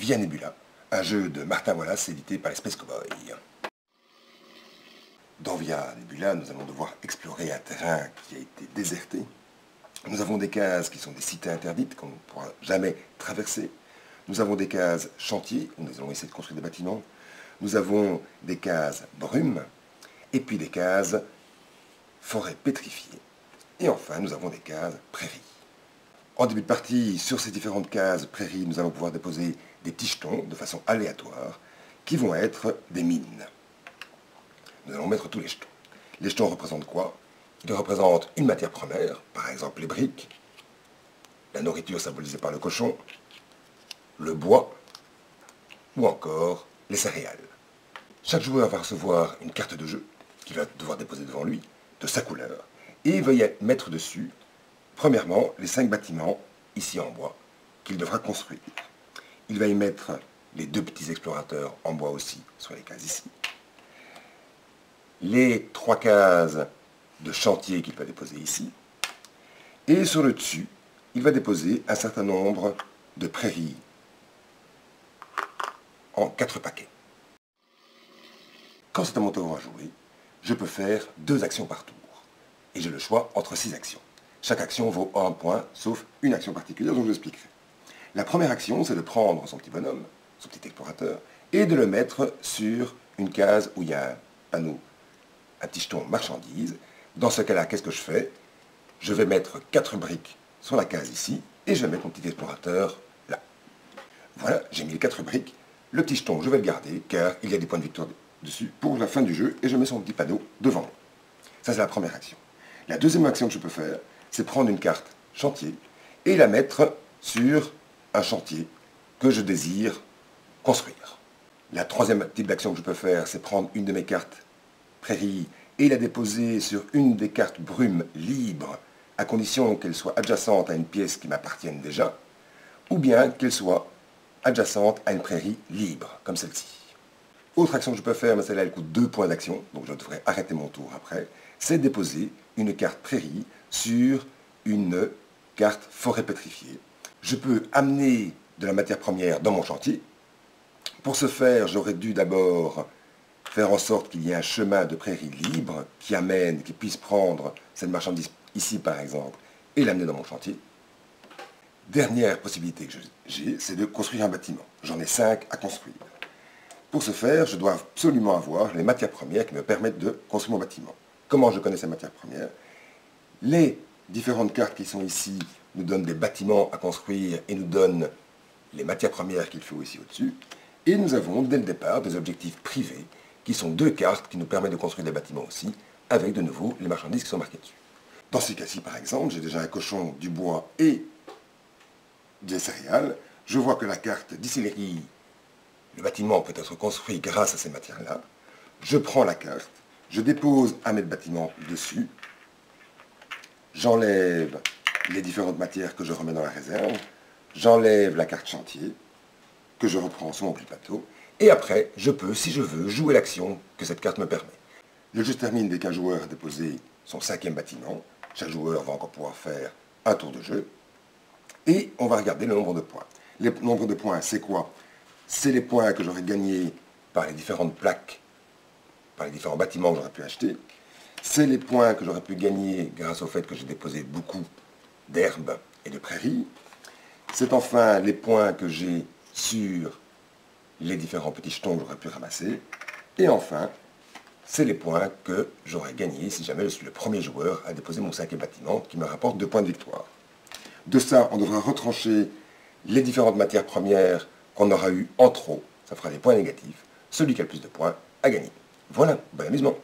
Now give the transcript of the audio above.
Via Nebula, un jeu de Martin Wallace édité par les Space Cowboys. Dans Via Nebula, nous allons devoir explorer un terrain qui a été déserté. Nous avons des cases qui sont des cités interdites qu'on ne pourra jamais traverser. Nous avons des cases chantiers, où nous allons essayer de construire des bâtiments. Nous avons des cases brumes, et puis des cases forêt pétrifiée. Et enfin, nous avons des cases prairies. En début de partie, sur ces différentes cases prairies, nous allons pouvoir déposer des petits jetons de façon aléatoire, qui vont être des mines. Nous allons mettre tous les jetons. Les jetons représentent quoi? Ils représentent une matière première, par exemple les briques, la nourriture symbolisée par le cochon, le bois, ou encore les céréales. Chaque joueur va recevoir une carte de jeu qu'il va devoir déposer devant lui, de sa couleur, et il va y mettre dessus, premièrement, les 5 bâtiments, ici en bois, qu'il devra construire. Il va y mettre les 2 petits explorateurs en bois aussi, sur les cases ici. Les 3 cases de chantier qu'il va déposer ici. Et sur le dessus, il va déposer un certain nombre de prairies en 4 paquets. Quand c'est à mon tour à jouer, je peux faire 2 actions par tour. Et j'ai le choix entre 6 actions. Chaque action vaut 1 point, sauf une action particulière dont je vous expliquerai. La première action, c'est de prendre son petit bonhomme, son petit explorateur, et de le mettre sur une case où il y a un panneau, un petit jeton marchandise. Dans ce cas-là, qu'est-ce que je fais? Je vais mettre 4 briques sur la case ici, et je vais mettre mon petit explorateur là. Voilà, j'ai mis les 4 briques. Le petit jeton, je vais le garder, car il y a des points de victoire dessus pour la fin du jeu, et je mets son petit panneau devant moi. Ça, c'est la première action. La deuxième action que je peux faire, c'est prendre une carte chantier et la mettre sur un chantier que je désire construire. La troisième type d'action que je peux faire, c'est prendre une de mes cartes prairie et la déposer sur une des cartes brumes libres, à condition qu'elle soit adjacente à une pièce qui m'appartienne déjà, ou bien qu'elle soit adjacente à une prairie libre, comme celle-ci. Autre action que je peux faire, mais celle-là elle coûte 2 points d'action, donc je devrais arrêter mon tour après, c'est déposer une carte prairie sur une carte forêt pétrifiée. Je peux amener de la matière première dans mon chantier. Pour ce faire, j'aurais dû d'abord faire en sorte qu'il y ait un chemin de prairie libre qui puisse prendre cette marchandise ici par exemple, et l'amener dans mon chantier. Dernière possibilité que j'ai, c'est de construire un bâtiment. J'en ai 5 à construire. Pour ce faire, je dois absolument avoir les matières premières qui me permettent de construire mon bâtiment. Comment je connais ces matières premières? Les différentes cartes qui sont ici nous donnent des bâtiments à construire et nous donnent les matières premières qu'il faut ici au-dessus. Et nous avons dès le départ des objectifs privés qui sont 2 cartes qui nous permettent de construire des bâtiments aussi, avec de nouveau les marchandises qui sont marquées dessus. Dans ce cas-ci, par exemple, j'ai déjà un cochon, du bois et des céréales. Je vois que la carte distillerie, le bâtiment peut être construit grâce à ces matières-là. Je prends la carte, je dépose un mètre bâtiment dessus, j'enlève les différentes matières que je remets dans la réserve, j'enlève la carte chantier, que je reprends sur mon petit plateau, et après, je peux, si je veux, jouer l'action que cette carte me permet. Le jeu se termine dès qu'un joueur a déposé son 5e bâtiment. Chaque joueur va encore pouvoir faire un tour de jeu. Et on va regarder le nombre de points. Le nombre de points, c'est quoi? C'est les points que j'aurais gagnés par les différentes plaques, par les différents bâtiments que j'aurais pu acheter. C'est les points que j'aurais pu gagner grâce au fait que j'ai déposé beaucoup d'herbes et de prairies. C'est enfin les points que j'ai sur les différents petits jetons que j'aurais pu ramasser. Et enfin, c'est les points que j'aurais gagnés si jamais je suis le premier joueur à déposer mon 5e bâtiment qui me rapporte 2 points de victoire. De ça, on devra retrancher les différentes matières premières qu'on aura eues en trop. Ça fera des points négatifs. Celui qui a le plus de points a gagné. Voilà, bon amusement.